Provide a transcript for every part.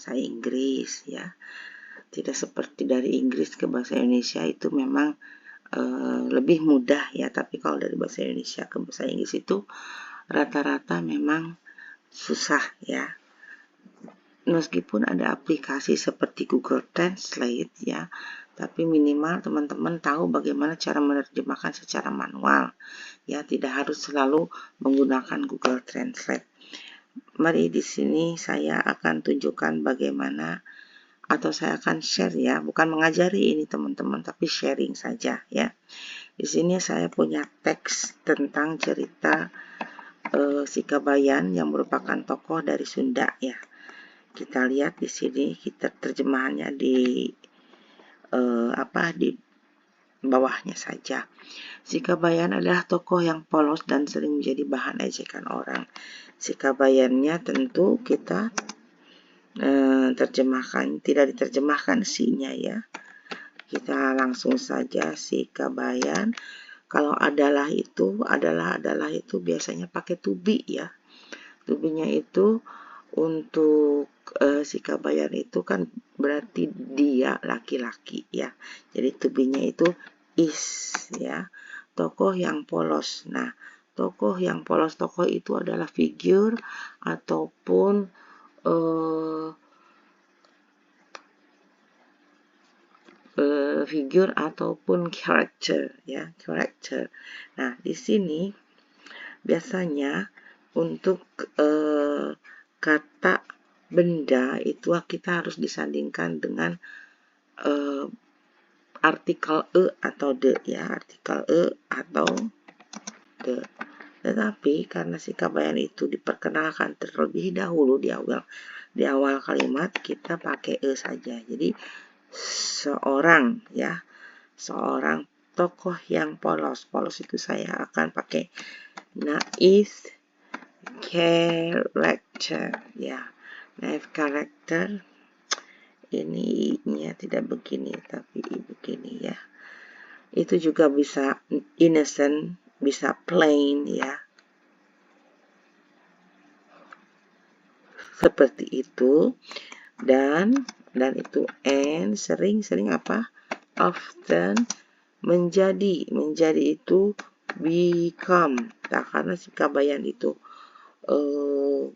bahasa Inggris ya. Tidak seperti dari Inggris ke bahasa Indonesia itu memang lebih mudah ya, tapi kalau dari bahasa Indonesia ke bahasa Inggris itu rata-rata memang susah ya. Meskipun ada aplikasi seperti Google Translate ya, tapi minimal teman-teman tahu bagaimana cara menerjemahkan secara manual ya, tidak harus selalu menggunakan Google Translate. Mari di sini saya akan tunjukkan bagaimana, atau saya akan share ya, bukan mengajari ini teman-teman, tapi sharing saja ya. Di sini saya punya teks tentang cerita Si Kabayan yang merupakan tokoh dari Sunda ya. Kita lihat di sini, kita terjemahannya di di bawahnya saja. Si Kabayan adalah tokoh yang polos dan sering menjadi bahan ejekan orang. Si Kabayannya tentu kita terjemahkan, tidak diterjemahkan si-nya ya. Kita langsung saja Si Kabayan. Kalau adalah itu biasanya pakai to be ya. To be-nya itu untuk Si Kabayan itu kan berarti dia laki-laki ya. Jadi to be-nya itu is ya. Tokoh yang polos. Nah, tokoh yang polos, tokoh itu adalah figur ataupun figur ataupun karakter ya, karakter. Nah, di sini biasanya untuk kata benda itu kita harus disandingkan dengan artikel atau the ya, artikel atau the. Tetapi karena Si Kabayan itu diperkenalkan terlebih dahulu di awal kalimat, kita pakai saja. Jadi seorang ya, seorang tokoh yang polos. Polos itu saya akan pakai naive character ya. Naive character ini nya tidak begini tapi begini ya. Itu juga bisa innocent, bisa plain ya. Seperti itu. Dan itu and sering apa? Often menjadi itu become. Nah, karena Si Kabayan itu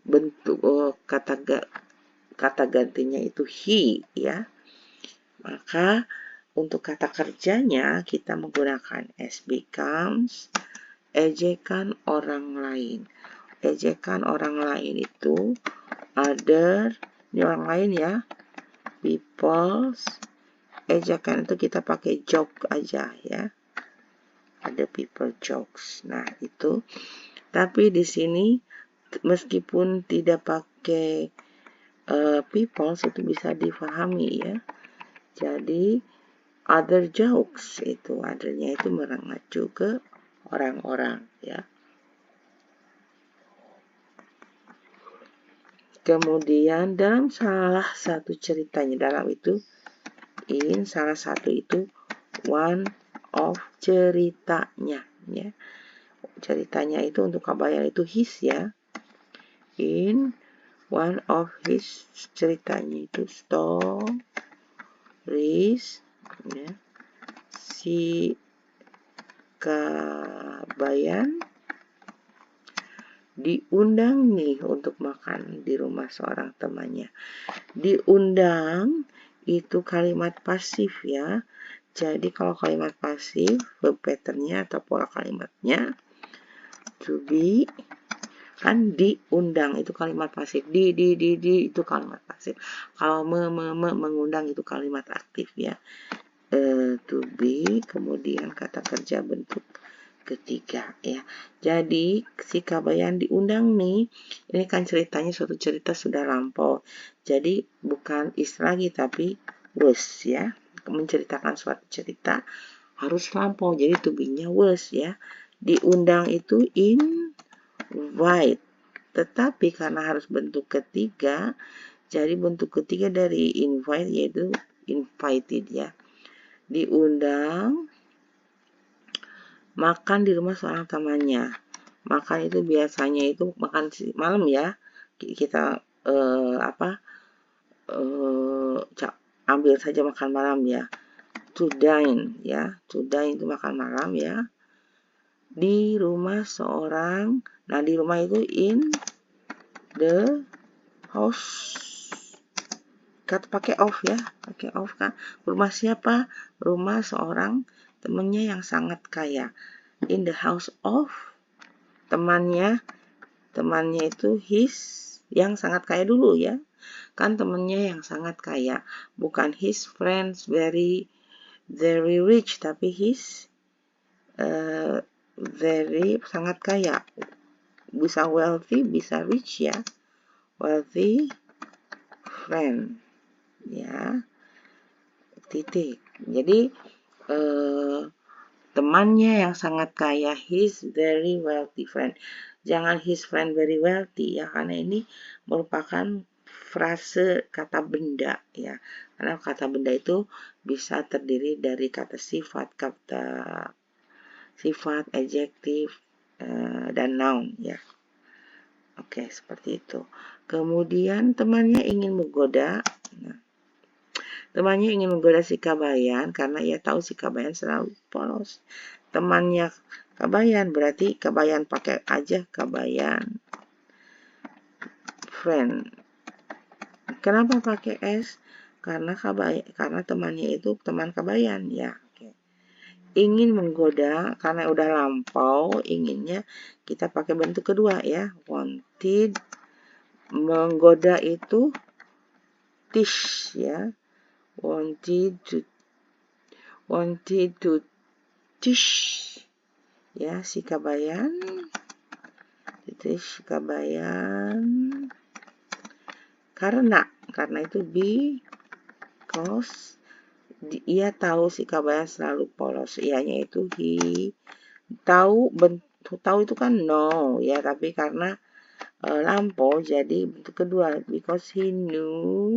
bentuk kata gantinya itu he ya. Maka untuk kata kerjanya kita menggunakan as becomes, ejekan orang lain. Ejekan orang lain itu other, ini orang lain ya, people's. Ejekan itu kita pakai joke aja ya. Ada people jokes. Nah, itu. Tapi di sini meskipun tidak pakai people's itu bisa difahami ya. Jadi other jokes itu, othernya itu mengacu ke orang-orang ya. Kemudian dalam salah satu ceritanya, salah satu itu one of ceritanya ya. Ceritanya itu untuk Kabayan itu his ya. In one of his ceritanya itu stories ya. Si Kabayan diundang nih untuk makan di rumah seorang temannya. Diundang itu kalimat pasif ya. Jadi kalau kalimat pasif, verb pattern-nya atau pola kalimatnya to be, kan diundang itu kalimat pasif. Di itu kalimat pasif. Kalau mengundang itu kalimat aktif ya. To be, kemudian kata kerja bentuk ketiga ya. Jadi Si Kabayan diundang nih. Ini kan ceritanya suatu cerita sudah lampau. Jadi bukan is lagi tapi was ya. Menceritakan suatu cerita harus lampau. Jadi to be-nya was ya. Diundang itu invite. Tetapi karena harus bentuk ketiga, jadi bentuk ketiga dari invite yaitu invited ya. Diundang makan di rumah seorang temannya. Makan itu biasanya itu makan malam ya. Kita ambil saja makan malam ya, to dine ya, to dine itu makan malam ya, di rumah seorang. Nah, di rumah itu in the house, kata pakai of ya, pakai of kan. Rumah siapa? Rumah seorang temannya yang sangat kaya. In the house of temannya itu his yang sangat kaya dulu ya. Kan temannya yang sangat kaya, bukan his friends very rich, tapi his very sangat kaya. Bisa wealthy, bisa rich ya. Wealthy friend ya, titik. Jadi temannya yang sangat kaya, his very wealthy friend. Jangan his friend very wealthy ya, karena ini merupakan frase kata benda ya. Karena kata benda itu bisa terdiri dari kata sifat, adjektif, dan noun ya. Oke, seperti itu. Kemudian temannya ingin menggoda. Nah, temannya ingin menggoda si Kabayan karena ia tahu si Kabayan selalu polos. Temannya Kabayan berarti Kabayan pakai aja Kabayan. Friend. Kenapa pakai S? Karena temannya itu teman Kabayan ya. Oke. Ingin menggoda karena udah lampau, inginnya kita pakai bentuk kedua ya. Wanted. Menggoda itu tish ya. Wanted to tish ya si Kabayan. Tish Kabayan. Karena itu because ia tahu si Kabayan selalu polos. Ianya itu he. Tahu itu kan no ya, tapi karena lampau jadi bentuk kedua, because he knew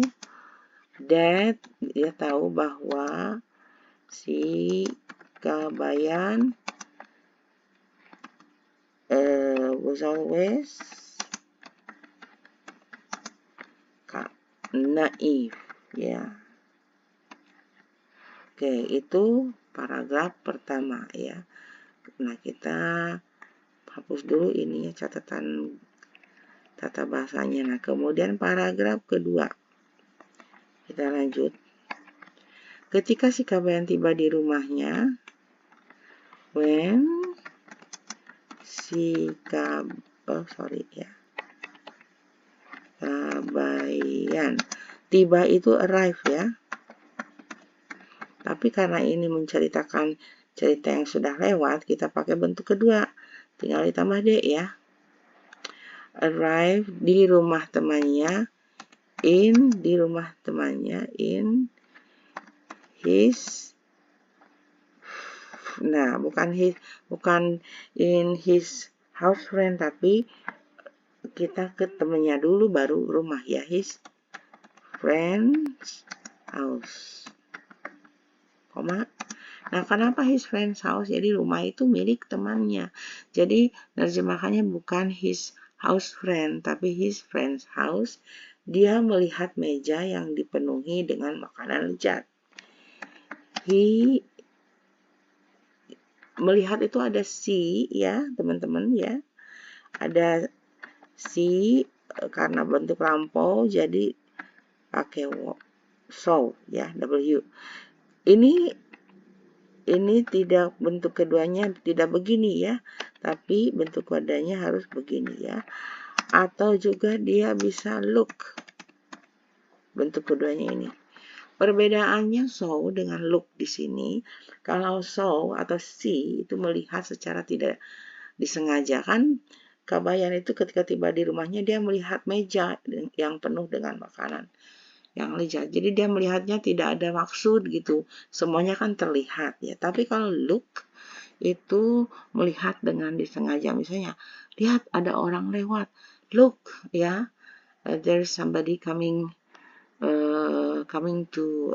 that, dia tahu bahwa si Kabayan was always naif ya. Oke, itu paragraf pertama ya. Nah, kita hapus dulu ininya, catatan tata bahasanya. Nah, kemudian paragraf kedua. Kita lanjut. Ketika si Kabayan tiba di rumahnya, when si Kabayan tiba itu arrive ya. Tapi karena ini menceritakan cerita yang sudah lewat, kita pakai bentuk kedua. Tinggal ditambah D ya. Arrive di rumah temannya, in his. Nah, bukan in his house friend, tapi kita ke temannya dulu baru rumah ya, his friend's house. Nah, kenapa his friend's house? Jadi rumah itu milik temannya. Jadi terjemahannya bukan his house friend, tapi his friend's house. Dia melihat meja yang dipenuhi dengan makanan lezat. He melihat itu ada si ya, teman-teman ya. Ada si karena bentuk lampau jadi pakai saw ya, W. Ini tidak, bentuk keduanya tidak begini ya, tapi bentuk keduanya harus begini ya. Atau juga dia bisa look, bentuk keduanya ini. Perbedaannya saw dengan look di sini. Kalau saw atau see itu melihat secara tidak disengaja, kan Kabayan itu ketika tiba di rumahnya dia melihat meja yang penuh dengan makanan yang lezat. Jadi dia melihatnya tidak ada maksud gitu. Semuanya kan terlihat ya. Tapi kalau look itu melihat dengan disengaja. Misalnya, lihat ada orang lewat. Look ya, there's somebody coming to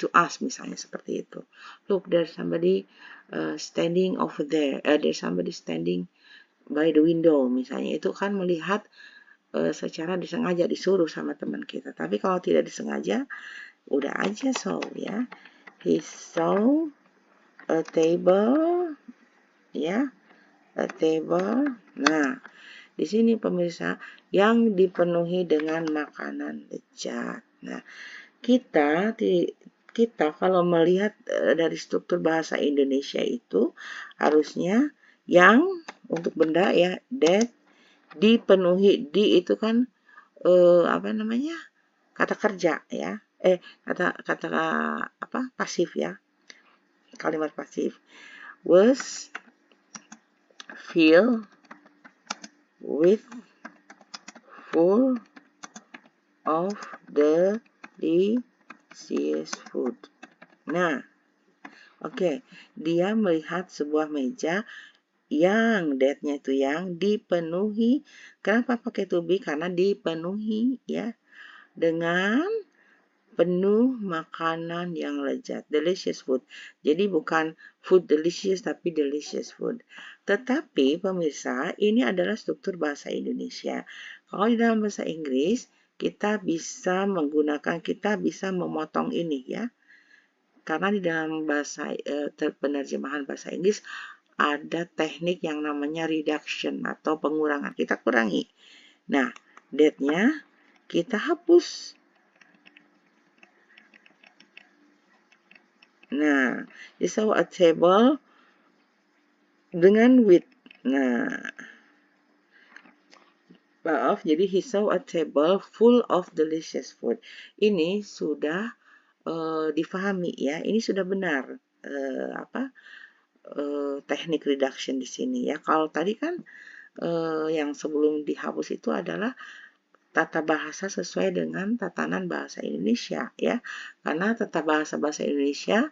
us, misalnya seperti itu. Look, there's somebody standing over there. There's somebody standing by the window, misalnya. Itu kan melihat secara disengaja disuruh sama teman kita. Tapi kalau tidak disengaja, udah aja saw ya. He saw a table, ya, a table. Nah, di sini pemirsa yang dipenuhi dengan makanan lezat. Nah, kita kalau melihat dari struktur bahasa Indonesia itu harusnya yang untuk benda ya, that dipenuhi, di itu kan apa namanya, kata kerja ya, kata apa, pasif ya, kalimat pasif. Was filled with full of the delicious food. Nah, oke, dia melihat sebuah meja yang that-nya itu yang dipenuhi. Kenapa pakai to be? Karena dipenuhi ya dengan penuh makanan yang lezat, delicious food. Jadi bukan food delicious tapi delicious food. Tetapi pemirsa, ini adalah struktur bahasa Indonesia. Kalau di dalam bahasa Inggris, kita bisa memotong ini ya. Karena di dalam bahasa penerjemahan bahasa Inggris ada teknik yang namanya reduction atau pengurangan. Kita kurangi. Nah, that-nya kita hapus. Nah, you saw a table dengan with. Nah, maaf, jadi he saw a table full of delicious food. Ini sudah difahami ya. Ini sudah benar teknik reduction di sini ya. Kalau tadi kan yang sebelum dihapus itu adalah tata bahasa sesuai dengan tatanan bahasa Indonesia ya. Karena tata bahasa Indonesia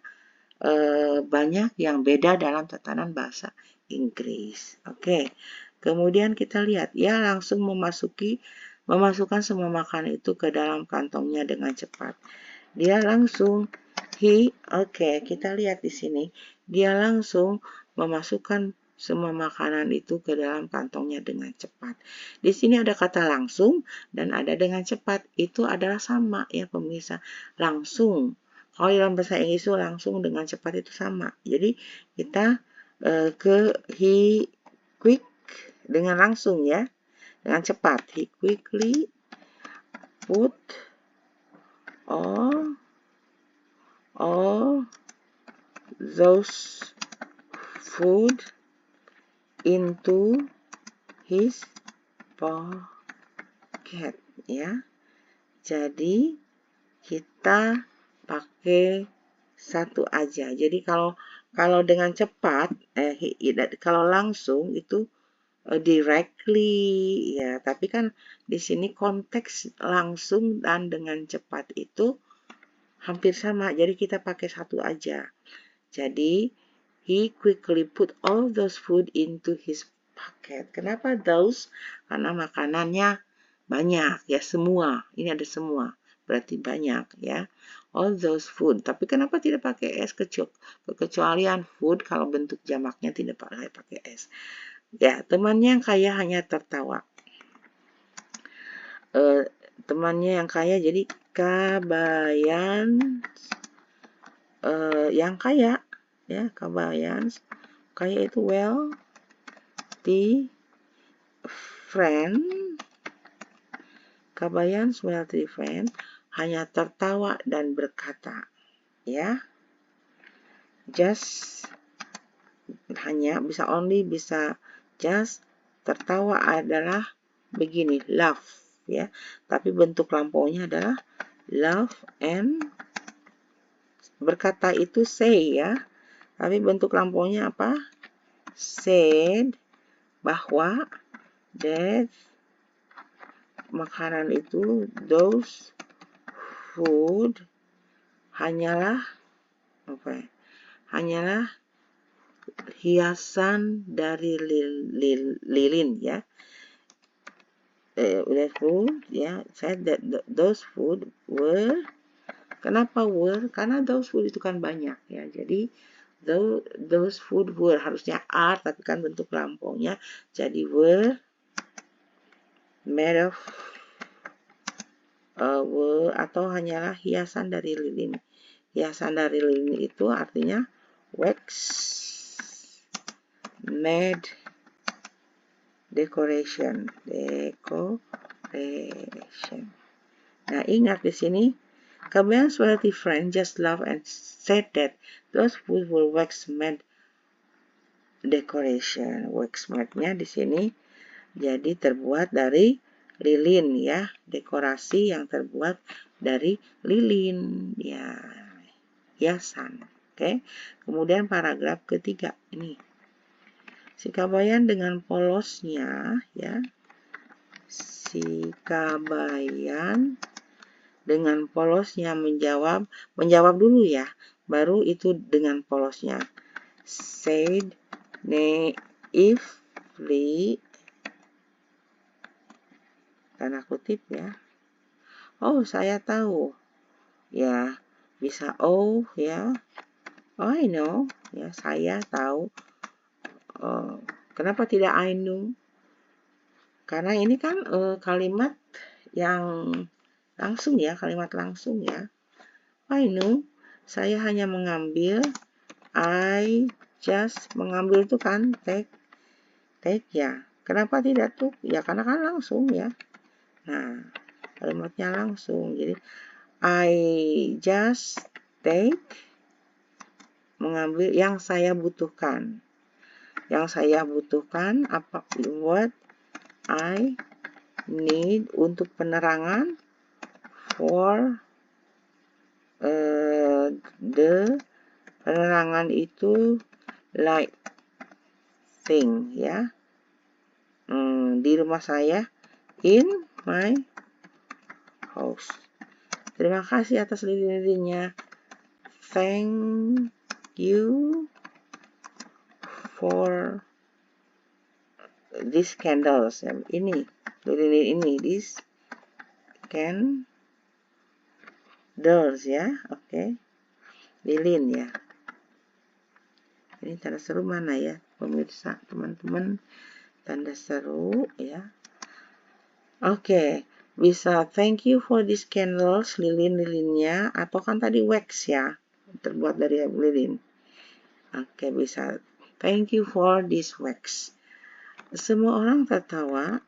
banyak yang beda dalam tatanan bahasa Inggris. Oke. Kemudian kita lihat ya, langsung memasukkan semua makanan itu ke dalam kantongnya dengan cepat. Dia langsung kita lihat di sini. Dia langsung memasukkan semua makanan itu ke dalam kantongnya dengan cepat. Di sini ada kata langsung dan ada dengan cepat. Itu adalah sama ya pemirsa. Langsung. Kalau dalam bahasa Inggris itu langsung dengan cepat itu sama. Jadi kita ke he quick dengan langsung ya. Dengan cepat. He quickly put all those food into his pocket ya. Jadi kita pakai satu aja. Jadi kalau dengan cepat kalau langsung itu directly ya, tapi kan di sini konteks langsung dan dengan cepat itu hampir sama. Jadi kita pakai satu aja. Jadi he quickly put all those food into his pocket. Kenapa those? Karena makanannya banyak ya, semua. Ini ada semua. Berarti banyak ya. All those food. Tapi kenapa tidak pakai S? Kecualian food kalau bentuk jamaknya tidak pakai S. Ya, temannya yang kaya hanya tertawa. Temannya yang kaya jadi Kabayan yang kaya ya, Kabayan kaya itu wealthy friend. Kabayan's wealthy friend hanya tertawa dan berkata, ya, just, hanya, bisa only, bisa just, tertawa adalah begini, laugh, ya, tapi bentuk lampaunya adalah laugh, and berkata itu say, ya, tapi bentuk lampaunya apa? Said, bahwa, that, makanan itu, those food, hanyalah apa ya? Hanyalah hiasan dari lilin ya. Food ya, said that those food were. Kenapa were? Karena those food itu kan banyak ya. Jadi those food were harusnya are, tapi kan bentuk lampaunya jadi were made of atau hanyalah hiasan dari lilin. Hiasan dari lilin itu artinya wax made decoration. Nah, ingat di sini Kabayan's wealthy friend just laughed and said that those food were wax made decoration. Wax made-nya di sini jadi terbuat dari lilin ya, dekorasi yang terbuat dari lilin ya, hiasan. Oke. Kemudian paragraf ketiga ini. Si Kabayan dengan polosnya ya. Si Kabayan dengan polosnya menjawab dulu ya, baru itu dengan polosnya. Said naively, tanda kutip ya. Oh, saya tahu. Ya, bisa oh ya. Oh, I know. Ya, saya tahu. Kenapa tidak I know? Karena ini kan kalimat yang langsung ya, kalimat langsung ya. I know. Saya hanya mengambil. I just mengambil itu kan take ya. Kenapa tidak tuh? Ya karena kan langsung ya. Nah, kalimatnya langsung. Jadi I just take mengambil yang saya butuhkan. Yang saya butuhkan apa? What I need untuk penerangan for the penerangan itu light thing ya. Di rumah saya, in my house. Terima kasih atas lilin-lilinnya. Thank you for these candles. Ini, lilin ini, this candles ya. Oke. Lilin ya. Ini tanda seru mana ya, pemirsa, teman-teman? Tanda seru ya. Oke. Bisa thank you for these candles, lilin-lilinnya, atau kan tadi wax ya, terbuat dari lilin. Oke, bisa thank you for this wax. Semua orang tertawa,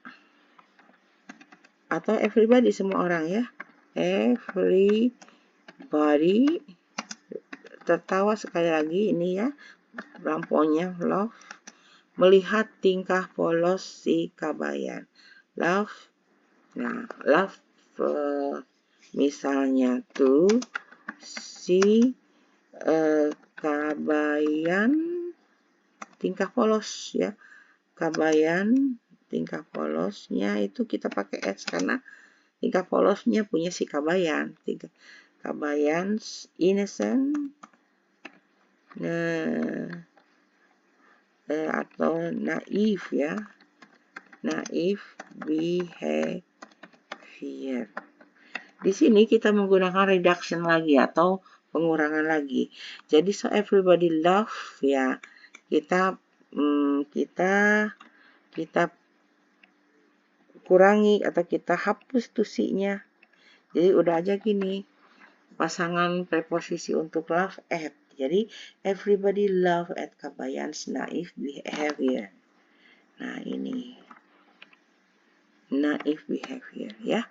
atau everybody, semua orang ya. Everybody tertawa sekali lagi ini ya, lampunya love, melihat tingkah polos si Kabayan. Love. Nah, love misalnya tuh si Kabayan tingkah polos ya. Kabayan tingkah polosnya itu kita pakai S karena tingkah polosnya punya si Kabayan. Kabayan's innocent atau naif ya. Naif behavior. Di sini kita menggunakan reduction lagi atau pengurangan lagi. Jadi so everybody laugh ya. Kita kurangi atau kita hapus tusinya. Jadi udah aja gini. Pasangan preposisi untuk laugh at. Jadi everybody laugh at Kabayan's naif behavior. Nah, ini naif behavior ya.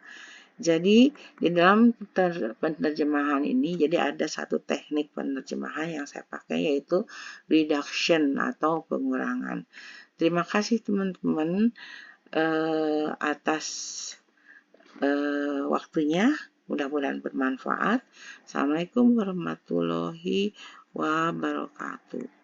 Jadi di dalam penerjemahan ini jadi ada satu teknik penerjemahan yang saya pakai yaitu reduction atau pengurangan. Terima kasih teman-teman atas waktunya. Mudah-mudahan bermanfaat. Assalamualaikum warahmatullahi wabarakatuh.